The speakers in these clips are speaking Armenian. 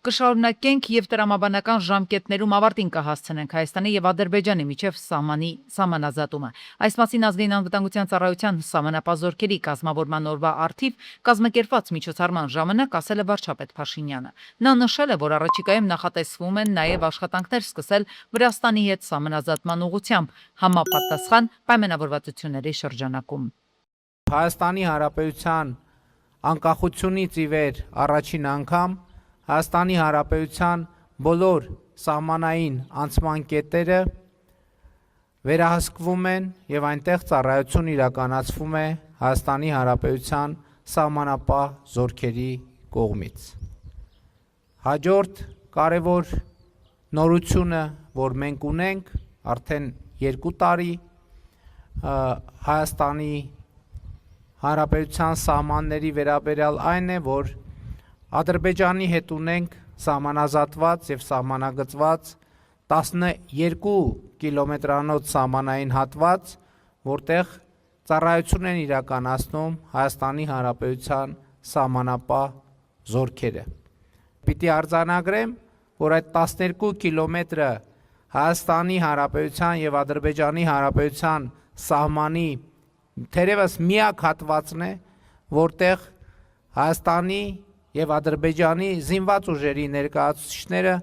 Կշարունակենք եւ տրամաբանական ժամկետներում ավարտին կհասցնենք Հայաստանի եւ Ադրբեջանի միջև սահմանազատումը։ Այս մասին ազգային անվտանգության ծառայության սահմանապահ կազմավորման օրվա առթիվ կազմակերպված միջոցառման ժամանակ ասել է վարչապետ Փաշինյանը։ Նա նշել է, որ առաջիկայում նախատեսվում են նաեւ աշխատանքներ սկսել Վրաստանի հետ սահմանազատման ուղղությամբ համապատասխան պայմանավորվածությունների շրջանակում։ Հայաստանի Հանրապետության անկախությունից ի վեր առաջին անգամ Հայաստանի Հանրապետության բոլոր սահմանային անցման կետերը վերահսկվում են եւ այնտեղ ծառայություն իրականացվում է Հայաստանի Հանրապետության սահմանապահ զորքերի կողմից։ Հաջորդ կարևոր նորությունը, որ մենք ունենք, արդեն 2 տարի Հայաստանի Հանրապետության սահմանների վերաբերյալ այն է, որ Ադրբեջանի հետ ունենք սահմանազատված եւ սահմանագծված 12 կիլոմետրանոց սահմանային հատված, որտեղ ծառայություն են իրականացնում Հայաստանի Հանրապետության սահմանապահ զորքերը։ Պիտի արձանագրեմ, որ այդ 12 կիլոմետրը Հայաստանի Հանրապետության եւ Ադրբեջանի Հանրապետության սահմանի թերևս միակ հատվածն է, որտեղ Հայաստանի եւ Ադրբեջանի զինված ուժերի ներկայացուցիչները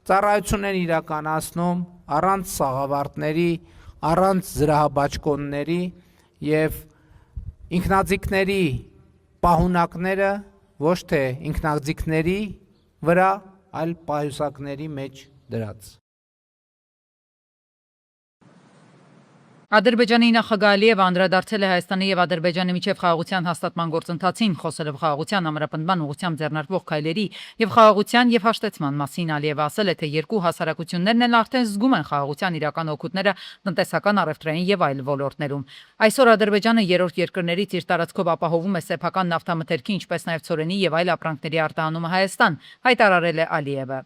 ծառայություն են իրականացնում առանց սաղավարտների, առանց զրահաբաճկոնների եւ ինքնաձիգների պահունակները ոչ թե ինքնաձիգների վրա, այլ պահյուսակների մեջ դրած։ Ադրբեջանի նախագահ Ալիևը անդրադարձել է Հայաստանի եւ Ադրբեջանի միջև խաղաղության հաստատման գործընթացին, խոսելով խաղաղության ամրապնդման ուղղությամբ ձեռնարկվող քայլերի եւ խաղաղության եւ հաշտեցման մասին։ Ալիևը ասել է, թե երկու հասարակություններն էլ արդեն զգում են խաղաղության իրական օգուտները տնտեսական, առևտրային եւ այլ ոլորտներում։ Այսօր Ադրբեջանը երրորդ երկրներից իր տարածքով ապահովում է սեփական նավթամթերքի, ինչպես նաեւ ցորենի եւ այլ ապրանքների արտահանումը Հայաստան, հայտարարել է Ալիևը։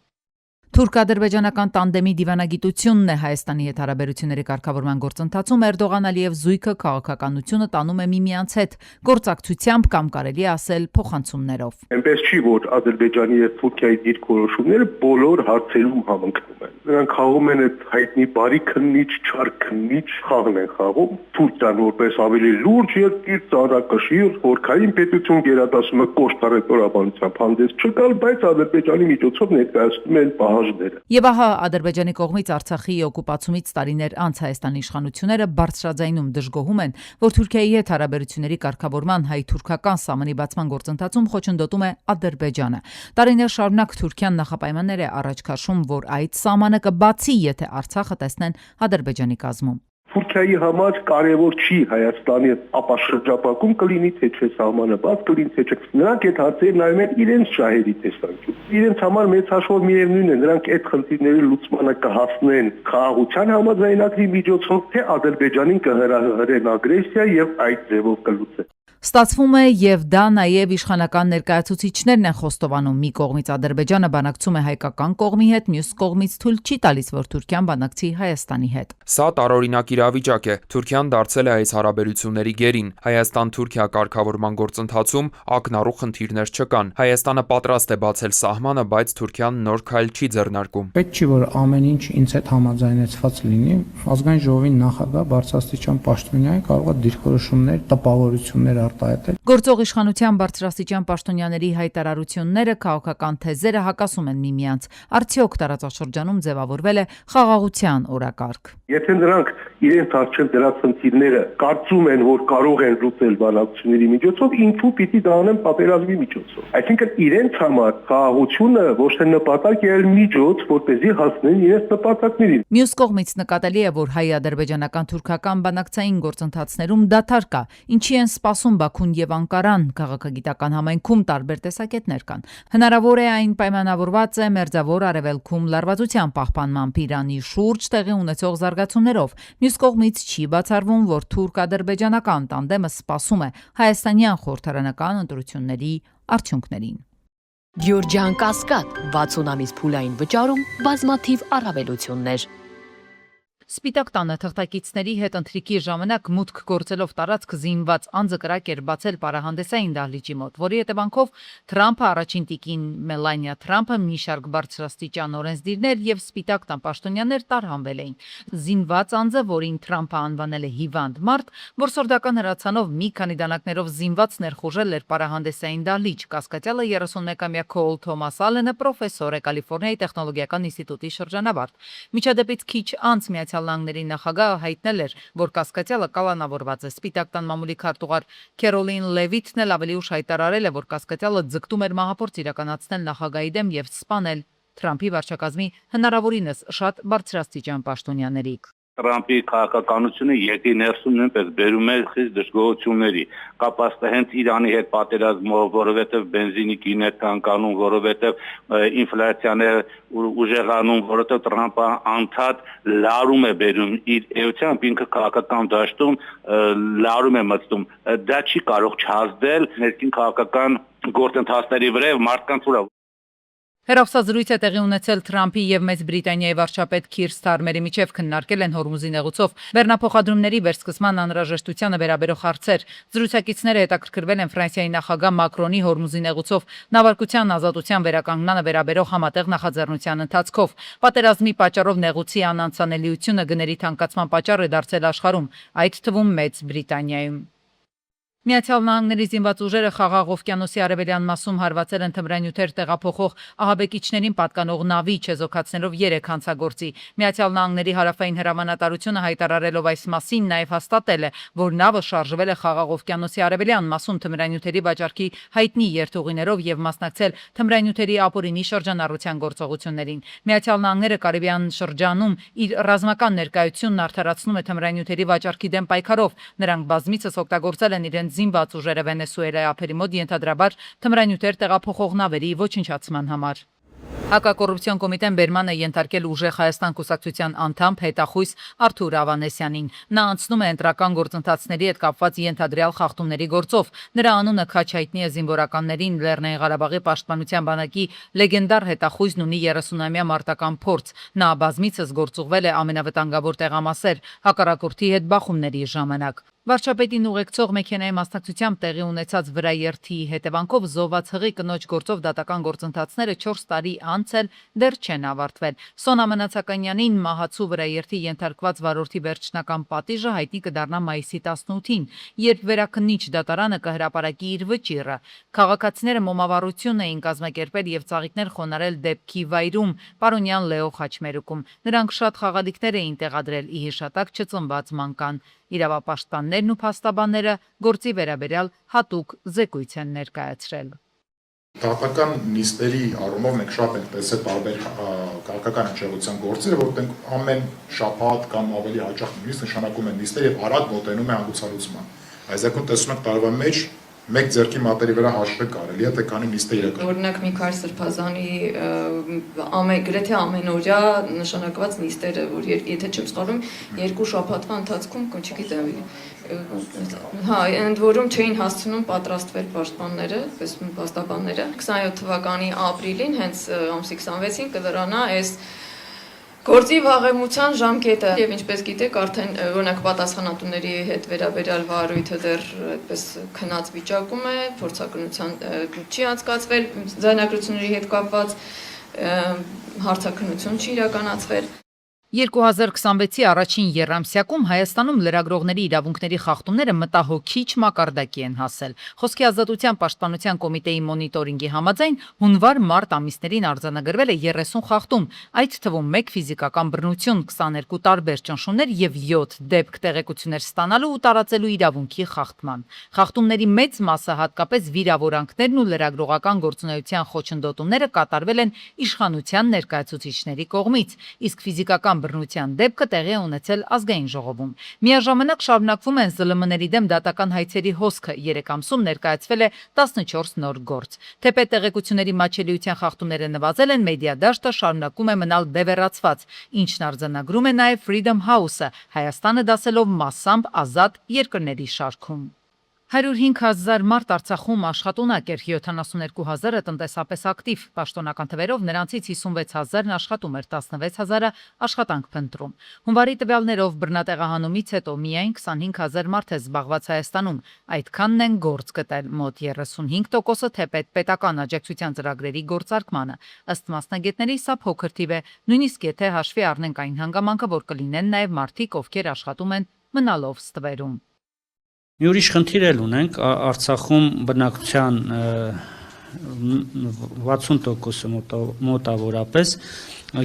Թուրք-ադրբեջանական տանդեմի դիվանագիտությունն է Հայաստանի հետ հարաբերությունների կարգավորման գործընթացում Էրդողան-Ալիև զույգը քաղաքականությունը տանում է միմյանց հետ գործակցությամբ կամ կարելի ասել փոխանցումներով։ Այնպես չի, որ Ադրբեջանի եւ Թուրքիայի դիրքորոշումները բոլոր հարցերում համընկնում են։ Նրանք խաղում են այդ հայտնի բարի քննիչ, չար քննիչ խաղն են խաղում։ Թուրքիան որպես ավելի լուրջ երկիր, ծանրակշիռ, խորքային պետություն գերադասում է կոշտարետորաբանությամբ հանդես չգալ, բայց Ադրբեջանի միջոցով ներկայացնում են Եվ ահա Ադրբեջանի կողմից Արցախի օկուպացումից տարիներ անց Հայաստանի իշխանությունները բարձրաձայնում դժգոհում են, որ Թուրքիայի հետ հարաբերությունների կարգավորման հայ-թուրքական սահմանի բացման գործընթացում խոչընդոտում է Ադրբեջանը։ Տարիներ շարունակ Թուրքիան նախապայմաններ է առաջ քաշում, որ այդ սահմանը կբացի, եթե Արցախը տեսնեն Ադրբեջանի կազմում։ Թուրքիայի համար կարևոր չի Հայաստանի ապաշրջապակում կլինի թե չէ սահմանը բաց կլինի թե չէ։ Նրանք այդ հարցերը նայում են իրենց շահերի տեսանկյունից։ Իրենց համար մեծ հաշվով միևնույն է, նրանք այդ խնդիրների լուծմանը կհասնեն խաղաղության համաձայնագրի միջոցով, թե Ադրբեջանին կհրահրեն ագրեսիա եւ այդ ձևով կլուծեն։ Ստացվում է եւ դա նաեւ իշխանական ներկայացուցիչներն են խոստովանում։ Մի կողմից Ադրբեջանը բանակցում է հայկական կողմի հետ, մյուս կողմից թույլ չի տալիս, որ Թուրքիան բանակցի Հայաստանի հետ։ Սա տարօրինակ իրավիճակ է։ Թուրքիան դարձել է այս հարաբերությունների գերին։ Հայաստան-Թուրքիա կարգավորման գործընթացում ակնառու խնդիրներ չկան։ Հայաստանը պատրաստ է բացել սահմանը, բայց Թուրքիան նոր քայլ չի ձեռնարկում։ Պետք չի, որ ամեն ինչ ինձ հետ համաձայնեցված լինի։ Ազգային ժողովի նախագահ բարձրաստիճան պաշտոնյա կարող է դիրքորոշումներ, տպավորություններ Գործող իշխանության բարձրաստիճան պաշտոնյաների հայտարարությունները, քաղաքական թեզերը հակասում են միմյանց։ Արդյոք տարածաշրջանում ձևավորվել է խաղաղության օրակարգ։ Եթե նրանք իրենց առջև դրած խնդիրները կարծում են, որ կարող են լուծել բանակցությունների միջոցով, ինչու պիտի դա անեն պատերազմի միջոցով։ Այսինքն իրենց համար խաղաղությունը ոչ թե նպատակ է, այլ միջոց, որպեսզի հասնեն իրենց նպատակներին։ Մյուս կողմից նկատելի է, որ հայ-ադրբեջանական թուրքական բանակցային գործընթացներում դադար կա, ինչի են սպասում Բաքուն եւ Անկարան, քաղաքագիտական համայնքում տարբեր տեսակետներ կան։ Հնարավոր է այն պայմանավորված է Մերձավոր Արևելքում լարվածության պահպանման Իրանի շուրջ տեղի ունեցող զարգացումներով։ Մյուս կողմից չի բացառվում, որ թուրք-ադրբեջանական տանդեմը սպասում է հայաստանյան խորհրդարանական ընտրությունների արդյունքներին։ Գյուրջան Կասկադ 60 ամիս փուլային վճարում բազմաթիվ առավելություններ։ Սպիտակ տանը թղթակիցների հետ ընթրիքի ժամանակ մուտք գործելով տարածք զինված անձը կրակ էր բացել պարահանդեսային դահլիճի մոտ, որի հետևանքով Թրամփը, առաջին տիկին Մելանիա Թրամփը, մի շարք բարձրաստիճան օրենսդիրներ եւ Սպիտակ տան պաշտոնյաներ տարհանվել էին։ Զինված անձը, որին Թրամփը անվանել է հիվանդ մարդ, որսորդական հրացանով մի քանի դանակներով զինված ներխուժել էր պարահանդեսային դահլիճ։ Կասկածյալը 31-ամյա Քոլ Թոմաս Ալենը պրոֆեսոր է Կալիֆոռնիայի տեխնոլոգիական ինստիտուտի շրջանավարտ։ Միջադեպից քիչ անց Միացյալ Նահանգների նախագահը հայտնել էր, որ կասկածյալը կալանավորված է։ Սպիտակ տան մամուլի քարտուղար Քերոլին Լևիթն էլ ավելի ուշ հայտարարել է, որ կասկածյալը ձգտում էր մահափորձ իրականացնել նախագահի դեմ եւ սպանել Թրամփի վարչակազմի հնարավորինս շատ բարձրաստիճան պաշտոնյաների։ Թրամփի քաղաքականությունը եկի ներսում նույնպես բերում է խիստ դժգոհությունների կապված հենց Իրանի հետ պատերազմով, որովհետև բենզինի գինը կանգանում, որովհետև ինֆլյացիան է ուժեղանում, որովհետև Թրամփը անդադ լարում է բերում իր էությամբ ինքը քաղաքական դաշտում լարում է մտնում։ Դա չի կարող չհասնել ներքին քաղաքական գործընթացների վրա եւ մարդկանց վրա։ Հերոսազրույց է տեղի ունեցել Թրամփի եւ Մեծ Բրիտանիայի վարչապետ Քիր Սթարմերի միջև քննարկել են Հորմուզի նեղուցով բեռնափոխադրումների վերսկսման անհրաժեշտությանը վերաբերող հարցեր։ Զրուցակիցները հետաքրքրվել են Ֆրանսիայի նախագահ Մակրոնի Հորմուզի նեղուցով նավարկության ազատության վերականգնանը վերաբերող համատեղ նախաձեռնության ընթացքով։ Պատերազմի պատճառով նեղուցի անանցանելիությունը գների թանկացման պատճառ է դարձել աշխարհում, այդ թվում Մեծ Բրիտանիայում։ Միացյալ Նահանգների զինված ուժերը Խաղաղ օվկիանոսի արևելյան մասում հարվածել են թմրանյութեր տեղափոխող ահաբեկիչներին պատկանող նավի չեզոքացնելով 3 հանցագործի։ Միացյալ Նահանգների հարավային հրամանատարությունը հայտարարելով այս մասին նաև հաստատել է, որ նավը շարժվել է Խաղաղ օվկիանոսի արևելյան մասում թմրանյութերի վաճառքի հայտնի երթուղիներով եւ մասնակցել թմրանյութերի ապօրինի շրջանառության գործողություններին։ Միացյալ Նահանգները Կարիբյան շրջանում իր ռազմական ներկայությունն արդարացնում է թմրանյութերի վաճառքի դեմ պայքարով։ Նրանք բազմիցս օգտագործել են իրենց զինված ուժերը Վենեսուելայի ափերի մոտ ենթադրաբար թմրանյութեր տեղափոխող նավերի ոչնչացման համար։ Հակակոռուպցիոն կոմիտեն բերման է ենթարկել ուժեղ Հայաստան կուսակցության անդամ հետախույս Արթուր Ավանեսյանին։ Նա անցնում է ընտրական գործընթացների հետ կապված ենթադրյալ խախտումների գործով։ Նրա անունը քաչ հայտնի է զինվորականներին Լեռնային Ղարաբաղի պաշտպանության բանակի լեգենդար հետախույզն ունի 30-ամյա մարտական փորձ։ Նա բազմիցս գործուղվել է ամենավտանգավոր տեղամասեր հակառակորդի հետ բախումների ժամանակ։ Վարչապետին ուղեկցող մեքենայի մասնակցությամբ տեղի ունեցած վրաերթի հետևանքով զոհված հղի կնոջ գործով դատական գործընթացները 4 տարի անց էլ դեռ չեն ավարտվել։ Սոնա Մնացականյանին մահացու վրաերթի ենթարկված վարորդի վերջնական պատիժը հայտնի կդառնա մայիսի 18-ին, երբ վերաքննիչ դատարանը կհրապարակի իր վճիռը։ Քաղաքացիները մոմավառություն էին կազմակերպել եւ ծաղիկներ խոնարհել դեպքի վայրում Պարոնյան Լեո խաչմերուկում։ Նրանք շատ խաղադիկներ էին տեղադրել ի հիշատակ չծնված մանկան։ Իրավապաշտպաններն ու փաստաբանները գործի վերաբերյալ հատուկ զեկույց են ներկայացրել։ Դատական նիստերի առումով մենք շատ ենք տեսել տարբեր քաղաքական հնչեղության գործերը, որտեղ ամեն շաբաթ կամ ավելի հաճախ նույնիսկ նշանակում են նիստեր եւ արագ մոտենում է հանգուցալուծման։ Այս ակուն տեսնում եք տարվա մեջ մեկ ձեռքի մատերի վրա հաշվել կարելի է թե քանի նիստ է իրական։ Օրինակ Միքայել Սրբազանի գրեթե ամենօրյա նշանակված նիստերը, որ եթե չեմ սխալվում, 2 շաբաթվա ընթացքում, չգիտեմ, հա, ընդ որում չէին հասցնում պատրաստվել պաշտպանները, փաստաբանները։ 27 թվականի ապրիլին, հենց ամսի 26-ին կլրանա այս գործի վաղեմության ժամկետը եւ ինչպես գիտեք արդեն օրինակ պատասխանատուների հետ վերաբերյալ վարույթը դեռ այդպես քնած վիճակում է, փորձակնության չի անցկացվել, ձայնագրությունների հետ կապված հարցաքննություն չի իրականացվել։ 2026-ի առաջին եռամսյակում Հայաստանում լրագրողների իրավունքների խախտումները մտահոգիչ մակարդակի են հասել։ Խոսքի ազատության պաշտպանության կոմիտեի մոնիտորինգի համաձայն հունվար-մարտ ամիսներին արձանագրվել է 30 խախտում, այդ թվում 1 ֆիզիկական բռնություն, 22 տարբեր ճնշումներ եւ 7 դեպք տեղեկություններ ստանալու ու տարածելու իրավունքի խախտման։ Խախտումների մեծ մասը, հատկապես վիրավորանքներն ու լրագրողական գործունեության խոչընդոտումները կատարվել են իշխանության ներկայացուցիչների կողմից, իսկ ֆիզիկական բռնության դեպքը տեղի է ունեցել ազգային ժողովում։ Միաժամանակ շարունակվում են ԶԼՄ-ների դեմ դատական հայցերի հոսքը, 3 ամսում ներկայացվել է 14 նոր գործ։ Թեպետ տեղեկությունների մատչելիության խախտումները նվազել են, մեդիա դաշտը շարունակում է մնալ բևեռացված, ինչն արձանագրում է նաև Freedom House-ը, Հայաստանը դասելով մասամբ ազատ երկրների շարքում։ 105,000 մարդ Արցախում աշխատունակ էր, 72,000-ը տնտեսապես ակտիվ, պաշտոնական թվերով նրանցից 56,000-ն աշխատում էր, 16,000-ը աշխատանք փնտրում։ Հունվարի տվյալներով բռնատեղահանումից հետո միայն 25,000 մարդ է զբաղված Հայաստանում, այդքանն են գործ գտել, մոտ 35%-ը թեպետ պետական աջակցության ծրագրերի գործարկմանը։ Ըստ մասնագետների սա փոքր թիվ է, նույնիսկ եթե հաշվի առնենք այն հանգամանքը, որ կլինեն նաև մարդիկ, ովքեր աշխատում են մնալով ստվերում։ Մի ուրիշ խնդիր էլ ունենք, Արցախում բնակության 60%-ը մոտավորապես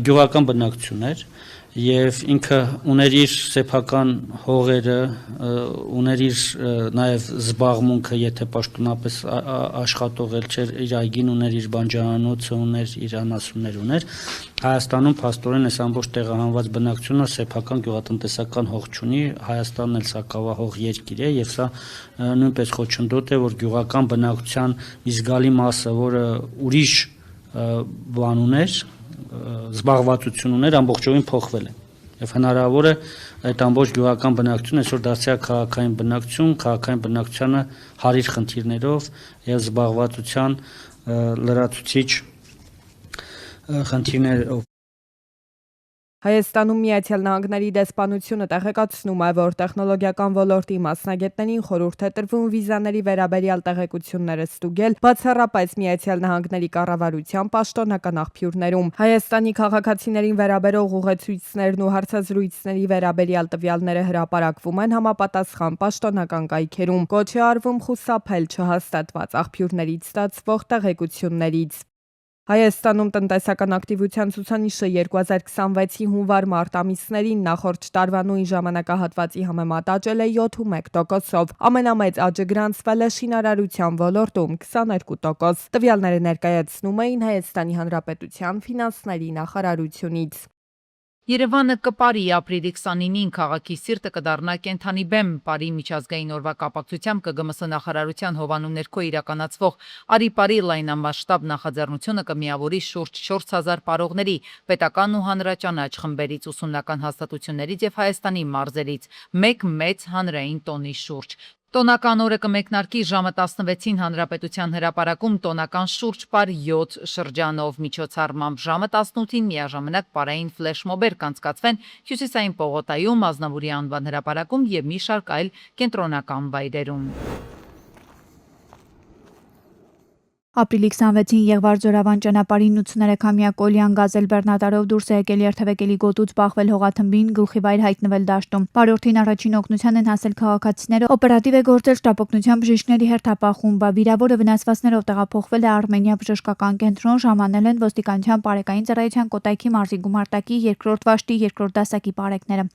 գյուղական բնակություն էր եւ ինքը ուներ իր սեփական հողերը, ուներ իր նաեւ զբաղմունքը, եթե պաշտոնապես աշխատող էլ չէր, իր այգին ուներ, իր բանջարանոցը ուներ, իր անասուններ ուներ։ Հայաստանում փաստորեն այս ամբողջ տեղահանված բնակչությունը սեփական գյուղատնտեսական հող չունի, Հայաստանն էլ սակավահող երկիր է եւ սա նույնպես խոչընդոտ է, որ գյուղական բնակչության մի զգալի մասը, որը ուրիշ բան ուներ, զբաղվածություն ուներ, ամբողջովին փոխվել է։ Եվ հնարավոր է այդ ամբողջ գյուղական բնակչությունը այսօր դարձյալ քաղաքային բնակչությանը հարիր խնդիրներով եւ զբաղվածության լրացուցիչ խնդիրներով։ Հայաստանում Միացյալ Նահանգների դեսպանությունը տեղեկացնում է, որ տեխնոլոգիական ոլորտի մասնագետներին խորհուրդ է տրվում վիզաների վերաբերյալ տեղեկությունները ստուգել բացառապես Միացյալ Նահանգների կառավարության պաշտոնական աղբյուրներում։ Հայաստանի քաղաքացիներին վերաբերող ուղեցույցներն ու հարցազրույցների վերաբերյալ տվյալները հրապարակվում են համապատասխան պաշտոնական կայքերում։ Կոչ է արվում խուսափել չհաստատված աղբյուրներից ստացվող տեղեկություններից։ Հայաստանում տնտեսական ակտիվության ցուցանիշը 2026-ի հունվար-մարտ ամիսներին նախորդ տարվա նույն ժամանակահատվածի համեմատ աճել է 7.1%-ով։ Ամենամեծ աճը գրանցվել է շինարարության ոլորտում 22%։ Տվյալները ներկայացնում էին Հայաստանի Հանրապետության ֆինանսների նախարարությունից։ Երևանը կպարի ապրիլի 29-ին քաղաքի սիրտը կդառնա կենթանի բեմ, Պարի միջազգային օրվա կապակցությամբ ԿԳՄՍ նախարարության հովանում ներքո իրականացվող Արի-Պարի լայնամասշտաբ նախաձեռնությունը կմիավորի շուրջ 4000 պարողների, պետական ու հանրաճանաչ խմբերից, ուսումնական հաստատություններից եւ Հայաստանի մարզերից, մեկ մեծ հանրային տոնի շուրջ։ Տոնական օրը կմեկնարկի ժամը 16-ին Հանրապետության հրապարակում տոնական շուրջ պար 7 շրջանով, միջոցառմամբ ժամը 18-ին միաժամանակ պարային ֆլեշմոբեր կանցկացվեն Հյուսիսային պողոտայում, Ազնավուրի անվան հրապարակում եւ մի շարք այլ կենտրոնական վայրերում։ Ապրիլի 26-ին Եղվար Ձորավան ճանապարհին 83-ամյա Կոլյան Գազել Բեռնատարով դուրս է եկել երթևեկելի գոտուց բախվել հողաթմբին, գլխիվայր հայտնվել դաշտում։ Բարորդին առաջին օգնության են հասել քաղաքացիները, օպերատիվ է գործել շտապօգնության բժիշկների հերթապահ խումբը, վիրավորը վնասվածքներով տեղափոխվել է Արմենիա բժշկական կենտրոն, ժամանել են ոստիկանության բարեկային ծառայության Կոտայքի մարզի գումարտակի 2-րդ վաշտի 2-րդ դասակի բարեկները։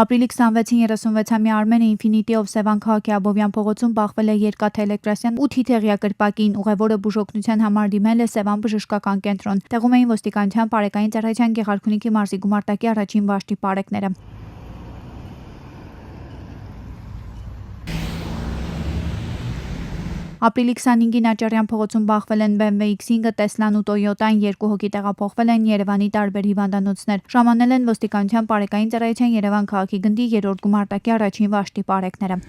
Ապրիլի 26-ին 36-ամյա Արմենը Ինֆինիտիով Սևան քաղաքի Աբովյան փողոցում բախվել է երկաթ էլեկտրասյան 8 թեղյա կրպակին, ուղևորը բուժօգնության համար դիմել է Սևան բժշկական կենտրոն։ Տեղում էին ոստիկանության բարեկային ծառայության Գեղարքունիքի մարզի գումարտակի առաջին վաշտի բարեկները։ Ապրիլի 25-ին Աճարյան փողոցում բախվել են BMW X5-ը, Տեսլան ու Տոյոտան, 2 հոգի տեղափոխվել են Երևանի տարբեր հիվանդանոցներ։ Ժամանել են ոստիկանության բարեկային ծառայության Երևան քաղաքի գնդի 3-րդ գումարտակի առաջին վաշտի բարեկները։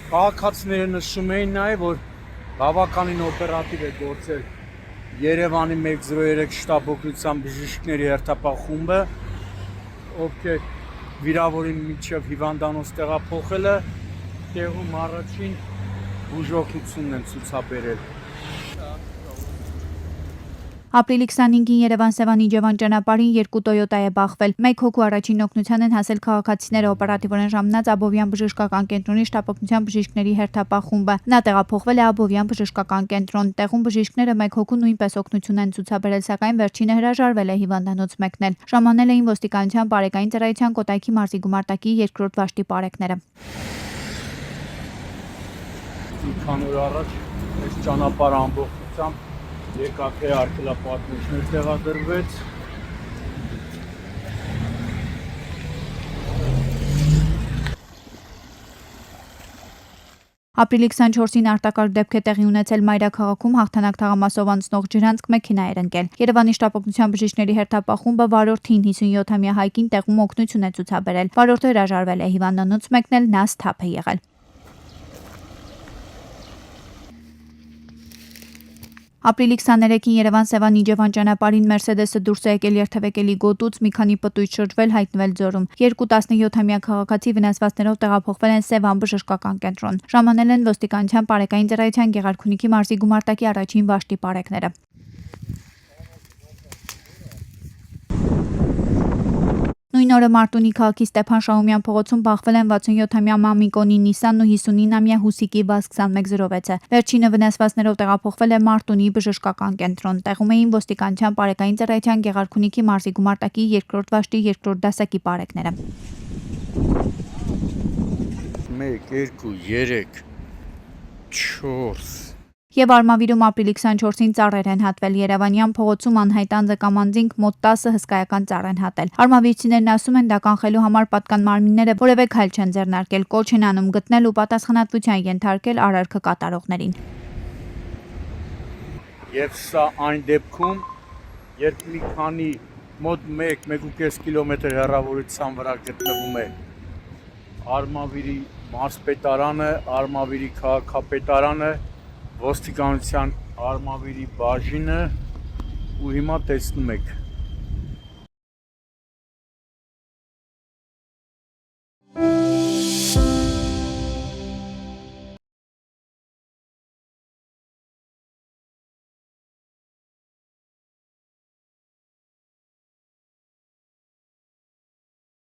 Քաղաքացիները նշում էին նաև, որ բավականին օպերատիվ է գործել Երևանի 103 շտապօգնության բժիշկների հերթապահ խումբը, ովքեր վիրավորին միջև հիվանդանոց տեղափոխելը, տեղում առաջին բուժօգնությունն են ցուցաբերել։ Ապրիլի 25-ին Երևան-Սևան Իջևան ճանապարհին 2 Տոյոտա է բախվել։ 1 հոգու առաջին օգնության են հասել քաղաքացիները, օպերատիվորեն ժամանած Աբովյան բժշկական կենտրոնի շտապօգնության բժիշկների հերթապահ խումբը։ Նա տեղափոխվել է Աբովյան բժշկական կենտրոն։ Տեղում բժիշկները 1 հոգու նույնպես օգնություն են ցուցաբերել, սակայն վերջինը հրաժարվել է հիվանդանոց մեկնել։ Ժամանել էին ոստիկանության բարեկային ծառայության Կոտայքի մարզի գումարտակի 2-րդ վաշտի բարեկները։ Քան օր առաջ այս ճանապարհը ամբողջությամբ եկաք է արգելապատրուշներ տեղադրվեց։ Ապրիլի 24-ին արտակարգ դեպք է տեղի ունեցել Մայրաքաղաքում հաղթանակ թաղամասով անցնող ջրանցք մեքենա էր ընկել։ Երևանի շտապօգնության բժիշկների հերթապահումբը վարորդին 57-ամյա հայկին տեղում օգնություն է ցուցաբերել։ Վարորդը հրաժարվել է հիվանդանոց մեկնել, նա սթափ է եղել։ Ապրիլի 23-ին Երևան-Սևան Իջևան ճանապարհին Մերսեդեսը դուրս է եկել երթևեկելի գոտուց, մի քանի պտույտ շրջվել, հայտնվել ձորում։ 17-ամյա քաղաքացի վնասվածքներով տեղափոխվել են Սևան բժշկական կենտրոն։ Ժամանել են ոստիկանության Պարեկային ծառայության Գեղարքունիքի մարզի գումարտակի առաջին վաշտի պարեկները։ Նույն օրը Մարտունի քաղաքի Ստեփան Շահումյան փողոցում բախվել են 67-ամյա Մամիկոնի Նիսսանն ու 59-ամյա Հուսիկի VAZ-2106-ը։ Վերջինը վնասվածքներով տեղափոխվել է Մարտունի բժշկական կենտրոն։ Տեղում էին ոստիկանության Պարեկային ծառայության Գեղարքունիքի մարզի գումարտակի 2-րդ վաշտի 2-րդ դասակի պարեկները։ 1 2 3 4 Եվ Արմավիրում ապրիլի 24-ին ծառեր են հատվել։ Երևանյան փողոցում անհայտ անձը կամ անձինք մոտ 10 հսկայական ծառ են հատել։ Արմավիրցիներն ասում են դա կանխելու համար պատկան մարմինները որևէ քայլ չեն ձեռնարկել, կոչ են անում գտնել ու պատասխանատվության ենթարկել արարքը կատարողներին։ Եվ սա այն դեպքում, երբ մի քանի մոտ 1-1.5 կիլոմետր հեռավորության վրա գտնվում է Արմավիրի մարզպետարանը, Արմավիրի քաղաքապետարանը, ոստիկանության Արմավիրի բաժինը ու հիմա տեսնում եք